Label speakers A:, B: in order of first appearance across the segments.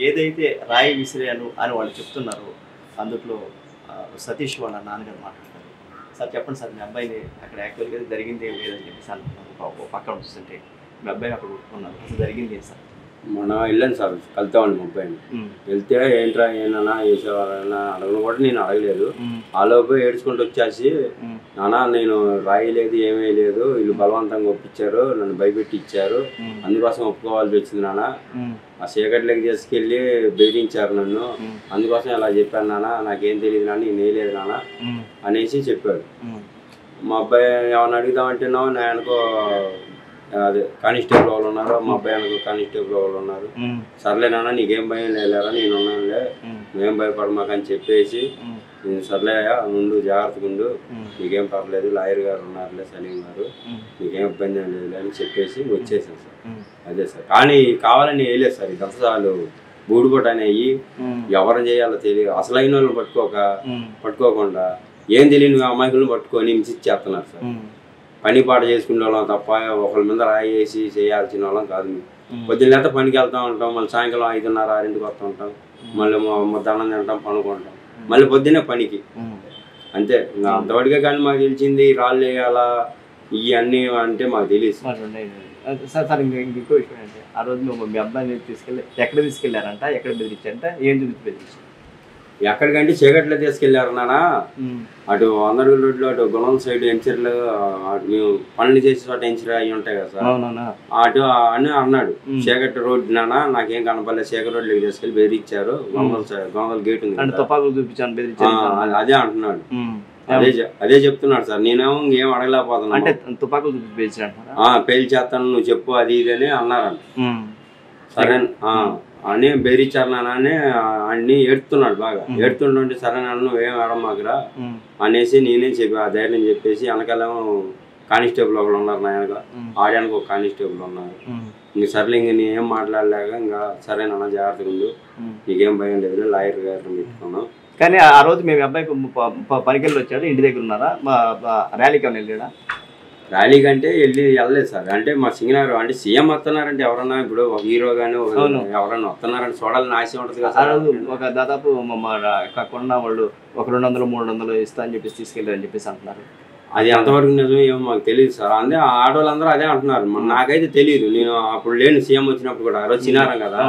A: ఏదైతే రాయి విసిరాను అని వాళ్ళు చెప్తున్నారో అందులో సతీష్ వాళ్ళ నాన్నగారు మాట్లాడతారు. సార్ చెప్పండి సార్, మీ అబ్బాయిని అక్కడ యాక్చువల్గా జరిగింది ఏం లేదని చెప్పేసి అంటున్నారు. పక్కన చూస్తుంటే మీ అబ్బాయి అక్కడ ఉన్నారు, అసలు జరిగింది ఏం సార్?
B: మొన్న వెళ్ళాను సార్, కలుతామండి మా అబ్బాయిని. వెళ్తే ఏంట్రా ఏమన్నా వేసేవాళ్ళన్నా అడగను కూడా నేను అడగలేదు. ఆలోపు ఏడ్చుకుంటూ వచ్చేసి, నాన్న నేను రాయలేదు ఏమీ లేదు, వీళ్ళు బలవంతంగా ఒప్పించారు, నన్ను భయపెట్టి ఇచ్చారు, అందుకోసం ఒప్పుకోవాల్సి వచ్చింది నాన్న, ఆ చీకట్లోకి తీసుకెళ్ళి బెదిరించారు నన్ను, అందుకోసం ఇలా చెప్పాను నాన్న, నాకేం తెలియదు నాన్న, నేను వేయలేదు నాన్న అనేసి చెప్పాడు. మా అబ్బాయి ఏమన్నా అడుగుదామంటే నేను అదే కానిస్టేబుల్ వాళ్ళు ఉన్నారు, మా అబ్బాయి అనుకో కానిస్టేబుల్ వాళ్ళు ఉన్నారు. సర్లేనా నీకేం భయం లేరా, నేను ఉన్నానులే, నువ్వేం భయపడమాకని చెప్పేసి, నేను సర్లేయా నుండు జాగ్రత్తగా ఉండు, నీకేం పర్లేదు, లాయర్ గారు ఉన్నారులే సలీం గారు, నీకేం ఇబ్బంది ఏం లేదు అని చెప్పేసి వచ్చేసాను సార్. అదే సార్, కానీ కావాలని వేయలేదు సార్, ఇదంతా చాలు బూడిపోట అనేవి ఎవరు చేయాలో తెలియదు, అసలైన వాళ్ళని పట్టుకోకుండా ఏం తెలియని అమాయకులను పట్టుకొని హింసించేస్తున్నారు సార్. పని పాట చేసుకునే వాళ్ళం తప్ప ఒకళ్ళ మీద రాయేసి చేయాల్సిన వాళ్ళం కాదు. పొద్దున్నేత పనికి వెళ్తూ ఉంటాం, మళ్ళీ సాయంకాలం 5:30, 6ంటికి వస్తూ ఉంటాం, మళ్ళీ దండం తింటాం, పనుకుంటాం, మళ్ళీ పొద్దున్నే పనికి, అంతే. ఇంకా అంతవరకే కానీ మాకు తెలిసింది రాళ్ళు వేయాలా ఇవన్నీ అంటే మాకు తెలియదు
A: సార్. సార్ ఇంకో విషయం అంటే, ఆ రోజు మీ అబ్బాయిని ఎక్కడ తీసుకెళ్లారంట, ఎక్కడ బెదిరించారంట, ఏం చూపించి బెదిరించారు?
B: ఎక్కడికంటే చీకట్లో తీసుకెళ్లారు నాన్న, అటు అందరి రోడ్లు, అటు గుణం సైడ్ ఎంచర్లు, మేము పనులు చేసే చోట ఎంచర్ అవి ఉంటాయి కదా సార్, అటు అని అన్నాడు. చీకటి రోడ్డు నాన్న, నాకేం కనపడలేదు, చీకటి రోడ్లోకి తీసుకెళ్ళి బెదిరించారు, గొంగల గేట్ ఉంది, అదే అంటున్నాడు. అదే చెప్తున్నాడు సార్. నేనేమో ఇంకేం అడగలేకపోతున్నాను.
A: అంటే తుపాకులు
B: పేల్చేస్తాను నువ్వు చెప్పు అది ఇది అని అన్నారంట. సరే అని బెదిరించారు నాన్న అని అన్ని ఏడుతున్నాడు, బాగా ఏడుతుంటే సరే నాన్న నువ్వేం ఆడమాకరా అనేసి నేనే చెప్పి ఆ ధైర్యం చెప్పేసి, వెనకాలేమో కానిస్టేబుల్ ఒకళ్ళు ఉన్నారు, నా వెనక ఆడడానికి ఒక కానిస్టేబుల్ ఉన్నారు. ఇంక సరేలే ఇంక నేనేం మాట్లాడలేక ఇంకా సరే నాన్న జాగ్రత్తగా ఉండు, నీకేం భయం లేదు, లాయర్ గారిని పెట్టుకున్నాం.
A: కానీ ఆ రోజు మేము అబ్బాయికి పనికెళ్ళి వచ్చాడు, ఇంటి దగ్గర ఉన్నారా, ర్యాలీకి ఏమైనా వెళ్ళాడా?
B: ర్యాలీ కంటే వెళ్ళలేదు సార్. అంటే మా సింగనారు అంటే సీఎం వస్తున్నారంటే ఎవరన్నా, ఇప్పుడు ఒక హీరో కానీ ఎవరన్నా వస్తున్నారంటే చూడాలని ఆశ ఉంటుంది కదా సార్.
A: ఒక దాదాపు కొన్న వాళ్ళు ఒక 200, 300 ఇస్తా అని చెప్పేసి తీసుకెళ్ళారని చెప్పేసి అంటున్నారు.
B: అది ఎంతవరకు నిజం ఏమో మాకు తెలియదు సార్. అంటే ఆడవాళ్ళందరూ అదే అంటున్నారు, నాకైతే తెలియదు. నేను అప్పుడు లేని సీఎం వచ్చినప్పుడు కూడా, ఆ రోజు చిన్నారం కదా,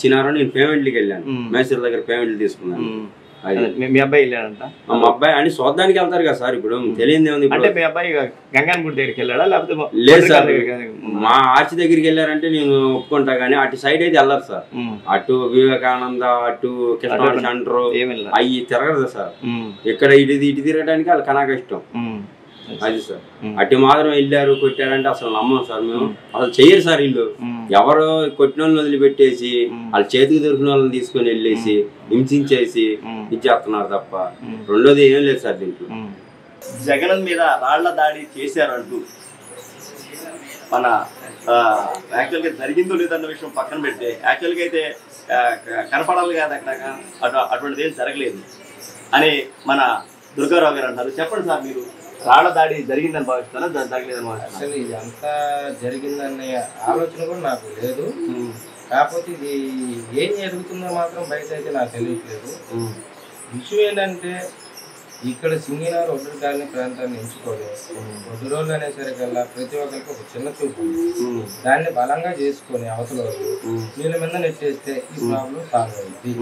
B: చిన్నారం నేను పేమెంట్లకి వెళ్ళాను, మేస్త్రి దగ్గర పేమెంట్లు తీసుకున్నాను.
A: మీ అబ్బాయి వెళ్ళాడంట?
B: మా అబ్బాయి అని చూడడానికి వెళ్తారు కదా సార్, ఇప్పుడు తెలియదు ఏముంది.
A: అంటే మీ అబ్బాయి గంగాన్ గుడి దగ్గరికి వెళ్ళాడా లేకపోతే?
B: లేదు సార్, మా ఆర్చి దగ్గరికి వెళ్ళారంటే నేను ఒప్పుకుంటా, కానీ అటు సైడ్ అయితే వెళ్ళారు సార్. అటు వివేకానంద, అటు కృష్ణ సెంటర్ అవి తిరగదు సార్. ఇక్కడ ఇటు తిరగడానికి వాళ్ళు కనాక ఇష్టం అది సార్. అటు మాత్రం వెళ్ళారు కొట్టారంటే అసలు నమ్మం సార్. మేము అసలు చెయ్యరు సార్. వీళ్ళు ఎవరో కొట్టిన వాళ్ళని వదిలిపెట్టేసి వాళ్ళ చేతికి దొరికిన వాళ్ళని తీసుకొని వెళ్ళేసి హింసించేసి ఇచ్చేస్తున్నారు తప్ప రెండోది ఏం లేదు సార్ దీంట్లో.
A: జగన్ మీద రాళ్ల దాడి చేశారంటూ మన యాక్చువల్గా జరిగిందో లేదన్న విషయం పక్కన పెడితే, యాక్చువల్గా అయితే కనపడాలి కదా అక్కడ, అటువంటిది ఏం జరగలేదు అని మన దుర్గారావు గారు అంటారు. చెప్పండి సార్, మీరు రాళ్ల దాడి జరిగిందని భావిస్తారా, జరగలేదని భావిస్తారా?
C: అసలు ఇది అంతా జరిగిందనే ఆలోచన కూడా నాకు లేదు. కాకపోతే ఇది ఏం జరుగుతుందో మాత్రం బయట అయితే నాకు తెలియట్లేదు. విషయం ఏంటంటే, ఇక్కడ సింగినార్ ఒడ్డు కాలనీ ప్రాంతాన్ని ఎంచుకోలేదు. కొద్ది రోజులు అనేసరికల్లా ప్రతి ఒక్కరికి ఒక చిన్న చూపు, దాన్ని బలంగా చేసుకొని అవతల వీళ్ళ మీద నెట్టేస్తే ఈ ప్రాబ్లం సాల్వ్ అయింది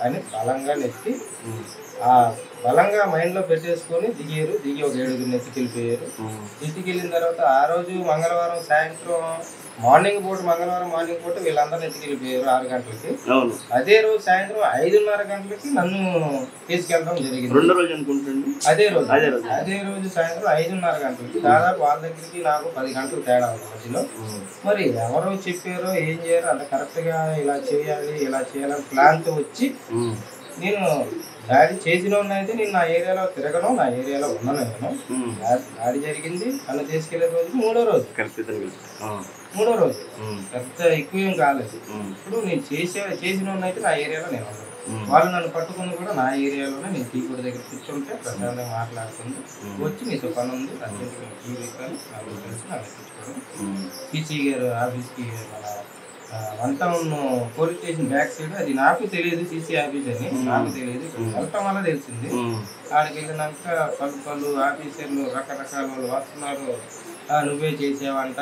C: అని బలంగా నెట్టి, ఆ బలంగా మైండ్లో పెట్టేసుకొని దిగి ఒక 7గురిని ఎత్తుకెళ్ళిపోయారు. ఎత్తుకెళ్ళిన తర్వాత ఆ రోజు మంగళవారం సాయంత్రం మంగళవారం మార్నింగ్ పూట వీళ్ళందరూ ఎత్తుకెళ్ళిపోయారు 6 గంటలకి. అదే రోజు సాయంత్రం 5:30 గంటలకి నన్ను తీసుకెళ్ళడం జరిగింది. అదే రోజు సాయంత్రం 5:30 గంటలకి, దాదాపు వాళ్ళ దగ్గరికి నాకు 10 గంటలు తేడా ఉంది మధ్యలో. మరి ఎవరో చెప్పారో ఏం చేయరో అంత కరెక్ట్గా ఇలా చేయాలని ప్లాన్తో వచ్చి, నేను దాడి చేసిన అయితే నేను నా ఏరియాలో తిరగను, నా ఏరియాలో ఉన్నాను. నేను దాడి జరిగింది నన్ను తీసుకెళ్లే రోజు మూడో రోజు పెద్ద ఎక్కువేం కాలేదు. ఇప్పుడు నేను చేసిన అయితే నా ఏరియాలో నేను ఉన్నాను. వాళ్ళు నన్ను పట్టుకుని కూడా నా ఏరియాలోనే నేను టీకోటి దగ్గర కూర్చుంటే ప్రశాంతంగా మాట్లాడుతుంది. వచ్చి నీతో పని ఉంది అర్జెంట్గా టీ ఇస్తాను, నాకు తెలిసి నాకు తెచ్చుకోవడం. సిసి గారు ఆఫీస్కి మన one town police station back side, అది నాకు తెలియదు సీసీ ఆఫీస్ అని, నాకు తెలియదు, వెళ్ళటం వల్ల తెలిసింది. ఆడికి వెళ్ళినాక పలు ఆఫీసర్లు రకరకాల వాళ్ళు వస్తున్నారు, నువ్వే చేసావంట,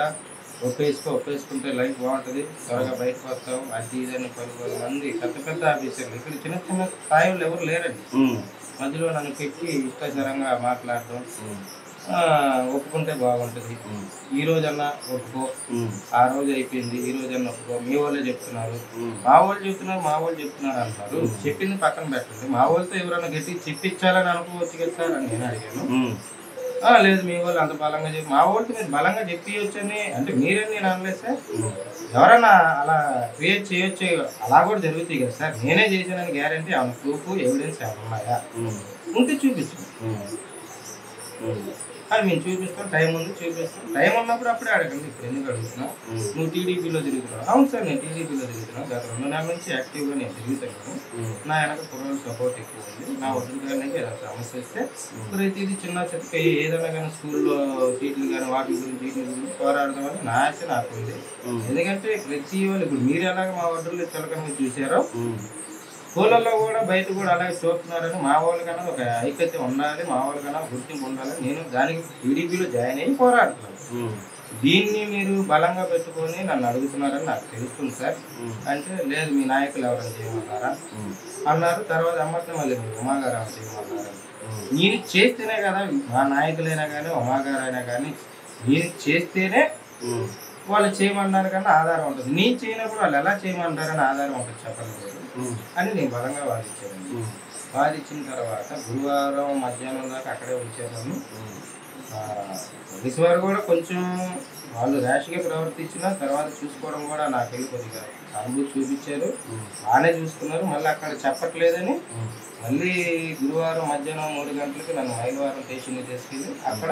C: ఒప్పేసుకుంటే లైఫ్ బాగుంటుంది, త్వరగా బయటకు వస్తావు, అది ఇదని పలు మంది పెద్ద ఆఫీసర్లు. ఇక్కడ చిన్న స్థాయిలో ఎవరు లేరండి. మధ్యలో నన్ను పెట్టి ఇష్టాచారంగా మాట్లాడటం, ఒప్పుకుంటే బాగుంటుంది, ఈ రోజన్నా ఒప్పుకో, ఆ రోజు అయిపోయింది, ఈ రోజన్నా ఒప్పుకో, మీ వాళ్ళే చెప్తున్నారు, మా వాళ్ళు చెప్తున్నారు అంటారు. చెప్పింది పక్కన పెట్టండి, మా వాళ్ళతో ఎవరైనా గట్టి చెప్పించాలని అనుకోవచ్చు కదా సార్ అని నేను అడిగాను. లేదు మీ వాళ్ళు అంత బలంగా చెప్పి, మా వాళ్ళతో మీరు బలంగా చెప్పియొచ్చని అంటే మీరేం నేను అనలేదు సార్, ఎవరైనా అలా క్రియేట్ చేయొచ్చు, అలా కూడా జరుగుతాయి కదా సార్, నేనే చేశానని గ్యారంటీ అవును, ప్రూఫ్ ఎవిడెన్స్ ఏమైనా ఉన్నాయా, ఉంటే చూపించు అది మేము చూపిస్తాం, టైం ఉంది చూపిస్తాం, టైం ఉన్నప్పుడు అప్పుడే అడగండి, ఇప్పుడు ఎందుకు అడుగుతున్నావు, నువ్వు టీడీపీలో తిరుగుతున్నావు. అవును సార్ నేను టీడీపీలో తిరుగుతున్నాను, గత 2 నెలల నుంచి యాక్టివ్గా నేను తిరుగుతాను, నా వెనక కుర్రోళ్ళ సపోర్ట్ ఎక్కువ ఉంది, నా వద్దు కానీ ఏదైనా సమస్య వస్తే ప్రతిదీ చిన్న చెత్త ఏదైనా కానీ స్కూల్లో సీట్లు కానీ వాటి గురించి పోరాడదామని నా ఆశ నాకు ఉంది. ఎందుకంటే ప్రతి వాళ్ళు ఇప్పుడు మీరు ఎలాగ మా వడ్డలు చిలకని చూసారో స్కూళ్ళల్లో కూడా బయట కూడా అలాగే చూస్తున్నారని, మా వాళ్ళకన్నా ఒక ఐక్యత ఉండాలి, మా వాళ్ళకన్నా గుర్తింపు ఉండాలి, నేను దానికి టీడీపీలో జాయిన్ అయ్యి పోరాడుతున్నాను. దీన్ని మీరు బలంగా పెట్టుకొని నన్ను అడుగుతున్నారని నాకు తెలుస్తుంది సార్ అంటే, లేదు మీ నాయకులు ఎవరైనా చేయమన్నారా అన్నారు. తర్వాత అమ్మతో మళ్ళీ మీరు ఉమాగారు చేయమన్నారు. నేను చేస్తేనే కదా మా నాయకులైనా కానీ ఉమాగారైనా కానీ నేను చేస్తేనే వాళ్ళు చేయమన్నారు కన్నా ఆధారం ఉంటుంది, నేను చేయనప్పుడు వాళ్ళు ఎలా చేయమంటారని ఆధారం ఉంటుంది చెప్పలేదు అని నేను బలంగా వాదించాను. వాదించిన తర్వాత గురువారం మధ్యాహ్నం దాకా అక్కడే ఉంచాను. పోలీసు వారు కూడా కొంచెం వాళ్ళు ర్యాష్గా ప్రవర్తించిన తర్వాత చూసుకోవడం కూడా నాకు వెళ్ళి కొద్దిగా అనుభూతి చూపించారు, బాగానే చూసుకున్నారు. మళ్ళీ అక్కడ చెప్పట్లేదని మళ్ళీ గురువారం మధ్యాహ్నం 3 గంటలకి నన్ను మైలవరం స్టేషన్కి తీసుకెళ్ళి అక్కడ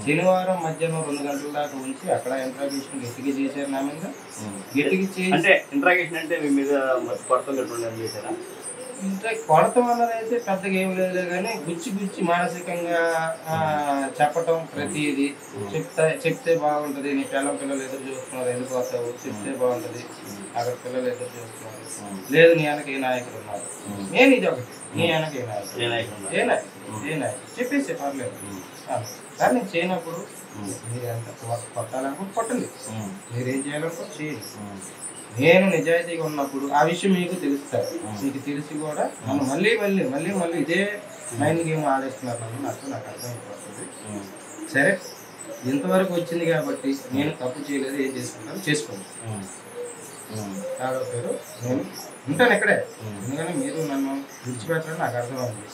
C: శనివారం మధ్యాహ్నం 2 గంటల దాకా ఉంచి అక్కడ ఇంట్రాగేషన్ గట్టిగా చేశారు నా మీద. గట్టిగా చేసి
A: అంటే ఇంట్రాగేషన్ అంటే మీ మీద చేశారా?
C: ఇంకా కొడతాం అన్నది అయితే పెద్దగా ఏం లేదు కానీ గుచ్చి మానసికంగా చెప్పటం, ప్రతిదీ చెప్తే బాగుంటుంది, నీ పిల్లలు ఎదురు చూస్తున్నారు వెళ్ళిపోతావు, చెప్తే బాగుంటుంది, అక్కడ పిల్లలు ఎదురు చూస్తున్నారు, లేదు నీ వెనక ఏ నాయకులు ఉన్నారు, నేను ఇది ఒకటి, నీ వెనక ఏ నాయకులు చెప్పేసి పర్లేదు సార్, నేను చేయనప్పుడు మీరు ఎంత కొట్టాలనుకుంటే కొట్టండి, మీరేం చేయాలనుకుంటే చేయండి, నేను నిజాయితీగా ఉన్నప్పుడు ఆ విషయం మీకు తెలుస్తారు. మీకు తెలిసి కూడా నన్ను మళ్ళీ ఇదే మైండ్ గేమ్ ఆడేస్తున్నారు నాకు అర్థమైపోతుంది. సరే ఇంతవరకు వచ్చింది కాబట్టి నేను తప్పు చేయలేదు, ఏం చేసుకుంటాను చేసుకోండి, పేరు నేను ఉంటాను ఇక్కడే, ఎందుకంటే మీరు నన్ను విడిచిపెట్టాలని నాకు అర్థమైంది,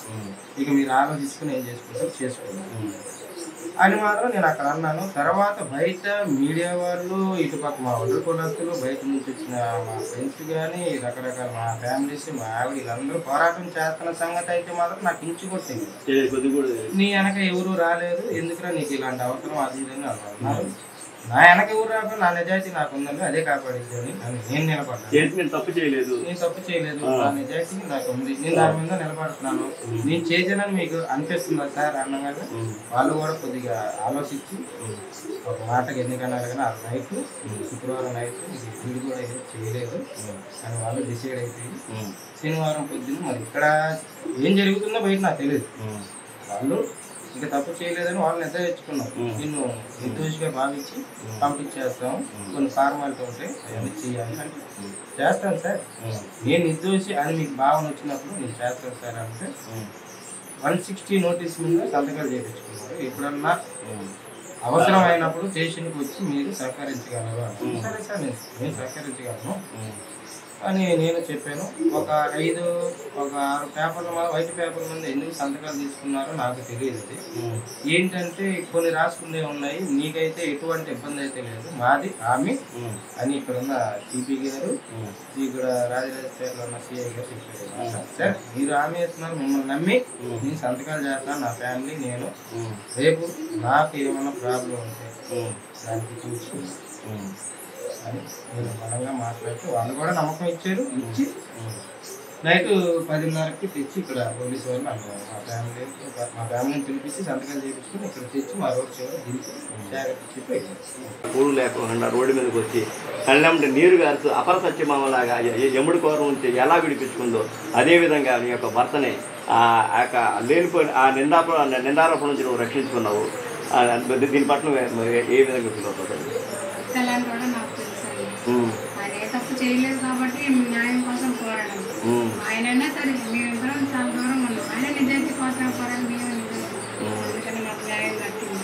C: ఇక మీరు ఆలోచించుకుని ఏం చేసుకుంటారు చేసుకోండి అని మాత్రం నేను అక్కడ అన్నాను. తర్వాత బయట మీడియా వాళ్ళు, ఇటుపక్క మా ఒడ్డు కులస్తులు, బయట నుంచి వచ్చిన మా ఫ్రెండ్స్ కానీ రకరకాల మా ఫ్యామిలీస్, మా ఆవిడ వీళ్ళందరూ పోరాటం చేస్తున్న సంగతి అయితే మాత్రం నాకు ఇంచుకొట్టింది. నీ వెనక ఎవరు రాలేదు, ఎందుకురా నీకు ఇలాంటి అవసరం అది ఇదని అన్నారు. నా వెనక ఎవరు రాకపోతే నా నిజాయితీ నాకు ఉందండి, అదే కాపాడింది అని నేను నిలబడ్డాను. నేను తప్పు చేయలేదు, నా నిజాయితీ నాకు ఉంది, నేను దాని మీద నిలబడుతున్నాను. నేను చేశానని మీకు అనిపిస్తుందా సార్ అన్నగానే వాళ్ళు కూడా కొద్దిగా ఆలోచించి ఒక మాటకి ఎందుకన్నారు కానీ ఆ నైట్ శుక్రవారం నైట్ వీడు కూడా ఏదో చేయలేదు అని వాళ్ళు డిసైడ్ అయిపోయి శనివారం పొద్దున్న మరి ఇక్కడ ఏం జరుగుతుందో బయట నాకు తెలియదు, వాళ్ళు ఇంకా తప్పు చేయలేదని వాళ్ళు నిర్ధారించుకున్నాం, నిన్ను నిర్దోషిగా భావించి పంపించేస్తాము, కొన్ని ఫార్మాలిటీ ఉంటాయి అవన్నీ చేయాలి అంటే చేస్తాను సార్, నేను నిర్దోషి అని మీకు భావన వచ్చినప్పుడు నేను చేస్తాను సార్ అంటే 160 నోటీస్ మీద సంతకాలు చేయించుకున్నారు. ఎప్పుడన్నా అవసరం అయినప్పుడు స్టేషన్కి వచ్చి మీరు సహకరించగలరు అంటే సరే సార్ నేను సహకరించగలను అని నేను చెప్పాను. ఒక 6 పేపర్ల వైట్ పేపర్ల మీద ఎందుకు సంతకాలు తీసుకున్నారో నాకు తెలియదు. ఏంటంటే కొన్ని రాసుకునే ఉన్నాయి, నీకైతే ఎటువంటి ఇబ్బంది అయితే లేదు, మాది హామీ అని ఇక్కడ ఉన్న సిపి గారు, ఇక్కడ రాజరాజపేటలో ఉన్న సిఐ గారు చెప్పారు. సార్ మీరు హామీ ఇస్తున్నారు, మిమ్మల్ని నమ్మి నేను సంతకాలు చేస్తాను, నా ఫ్యామిలీ నేను, రేపు నాకు ఏమైనా ప్రాబ్లం ఉంటే దానికి చూసి అని నేను బలంగా మాట్లాడుతూ వాళ్ళు కూడా నమ్మకం ఇచ్చారు. ఇచ్చి నైట్ 10:30కి తెచ్చి ఇక్కడ పోలీసు వాళ్ళు అన్నారు. మా ఫ్యామిలీని పిలిపించి సంతకాలు చేయించుకుని ఇక్కడ తెచ్చి మా రోడ్ చివరి దింపి జాగ్రత్త చెప్పి
A: పూలు లేకుండా రోడ్డు మీదకి వచ్చి కళ్ళెంబడి నీరు గారుతూ అపర సత్యమామలాగా యముడి కోరం ఉంటే ఎలా విడిపించుకుందో అదేవిధంగా నీ యొక్క భర్తని ఆ యొక్క లేనిపోయిన ఆ నిందారోపణ నుంచి నువ్వు రక్షించుకున్నావు. దీని పట్ల ఏ విధంగా ఫీల్ అవుతుంది?
D: ఆయన ఏ తప్పు చేయలేదు కాబట్టి న్యాయం కోసం పోరాడాం. ఆయనైనా సరే మేమిద్దరం చాలా దూరం ఉన్నాం. ఆయన నిజాయితీ కోసం పోరాడు మేము అందుకని మాకు న్యాయం దక్కింది.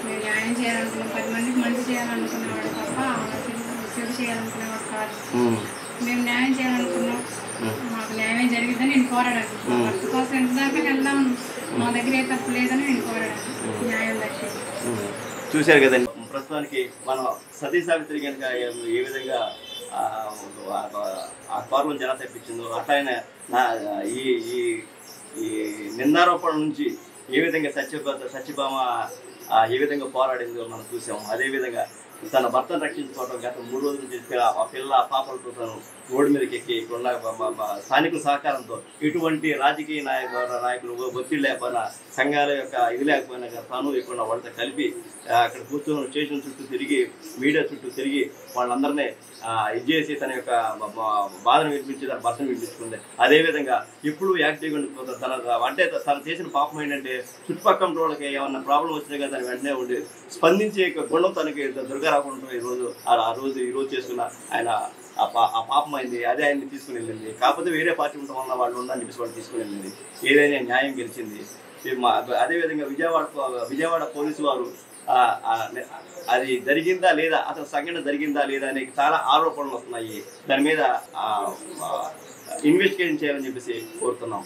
D: మేము న్యాయం చేయాలనుకున్నాం, 10 మందికి మంచి చేయాలనుకునేవాడు తప్ప చెడు చేయాలనుకునేవాడు కాదు. మేము న్యాయం చేయాలనుకున్నాం, మాకు న్యాయం జరిగిద్దని నేను పోరాడాను. మా భర్త కోసం ఎంత దాకా వెళ్దాం, మా దగ్గర ఏ తప్పు లేదని నేను పోరాడాను. న్యాయం దక్కింది.
A: చూశారు కదండి. ప్రస్తుతానికి మనం సతీ సావిత్రి కనుక ఏ విధంగా ఆ కోర్వం జన తెప్పించిందో అట్లయినా ఈ ఈ ఈ నిందారోపణ నుంచి ఏ విధంగా సత్యభామ ఏ విధంగా పోరాడిందో మనం చూసాము. అదేవిధంగా తన భర్తను రక్షించుకోవడం గత 3 రోజుల నుంచి ఆ పిల్ల పాపలతో తను రోడ్డు మీదకి ఎక్కి ఇక్కడున్న స్థానికుల సహకారంతో ఇటువంటి రాజకీయ నాయకులు ఒత్తిడి లేకపోయినా సంఘాల యొక్క ఇది లేకపోయినా తాను ఇక్కడ వాళ్ళతో కలిపి అక్కడ కూర్చొని స్టేషన్ చుట్టూ తిరిగి మీడియా చుట్టూ తిరిగి వాళ్ళందరినీ ఇది చేసి తన యొక్క బాధను వినిపించి తన భర్తను వినిపించుకుంది. అదేవిధంగా ఇప్పుడు యాక్టివ్గా ఉండిపోతుంది. అంటే తను చేసిన పాపం ఏంటంటే చుట్టుపక్కల వాళ్ళకి ఏమన్నా ప్రాబ్లం వచ్చినా కదా దాన్ని వెంటనే ఉండి స్పందించే గుణం తనకి దుర్గా రాకుండా ఈరోజు చేసుకున్న ఆయన ఆ పాపం అయింది. అదే ఆయన్ని తీసుకుని వెళ్ళింది. కాకపోతే వేరే పార్టీ ఉండటం వల్ల వాళ్ళు ఉందని చెప్పేసి వాళ్ళు తీసుకుని వెళ్ళింది. ఏదైనా న్యాయం గెలిచింది. అదేవిధంగా విజయవాడ పోలీసు వారు అది జరిగిందా లేదా, అసలు సంఘటన జరిగిందా లేదా అనే చాలా ఆరోపణలు వస్తున్నాయి. దాని మీద ఇన్వెస్టిగేషన్ చేయాలని చెప్పేసి కోరుతున్నాం.